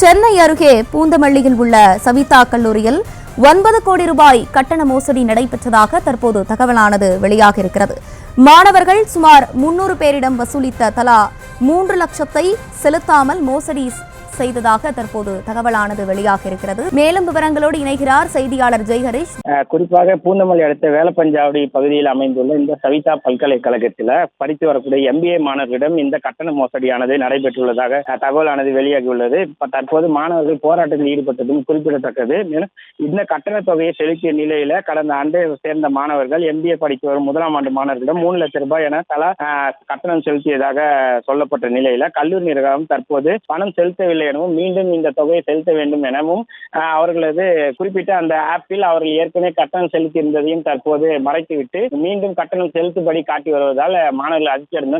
சென்னை அருகே பூந்தமல்லியில் உள்ள சவிதா கல்லூரியில் 9 கோடி ரூபாய் கட்டண மோசடி நடைபெற்றதாக தற்போது தகவலானது வெளியாக இருக்கிறது. மாணவர்கள் சுமார் 300 பேரிடம் வசூலித்த தலா 3 லட்சத்தை செலுத்தாமல் மோசடி செய்ததாக தற்போது தகவலானது வெளியாக இருக்கிறது. மேலும் விவரங்களோடு இணைகிறார் செய்தியாளர் ஜெய்ஹரிஷ். குறிப்பாக பூந்தமல்லி அடுத்த வேலப்பஞ்சாவடி பகுதியில் அமைந்துள்ள இந்த சவிதா பல்கலைக்கழகத்தில் படித்து வரக்கூடிய MBA மாணவர்களிடம் இந்த கட்டண மோசடியானது நடைபெற்றுள்ளதாக தகவலானது வெளியாகியுள்ளது. தற்போது மாணவர்கள் போராட்டத்தில் ஈடுபட்டதும் குறிப்பிடத்தக்கது. மேலும் இந்த கட்டண தொகையை செலுத்திய நிலையில கடந்த ஆண்டு சேர்ந்த மாணவர்கள் MBA படித்து வரும் முதலாம் ஆண்டு மாணவர்களிடம் 3 லட்சம் ரூபாய் என தலா கட்டணம் செலுத்தியதாக சொல்லப்பட்ட நிலையில கல்லூரி நிர்வாகம் தற்போது பணம் செலுத்தவில்லை எனவும் மீண்டும் இந்த தொகையை செலுத்த வேண்டும் எனவும் அவர்களது குறிப்பிட்ட அந்த ஆப்பில் அவர்கள் ஏற்கனவே கட்டணம் செலுத்தி இருந்ததையும் தற்போது மறைத்துவிட்டு மீண்டும் கட்டணம் செலுத்தும்படி காட்டி வருவதால் மாணவர்கள் அதிர்ச்சி அடைந்து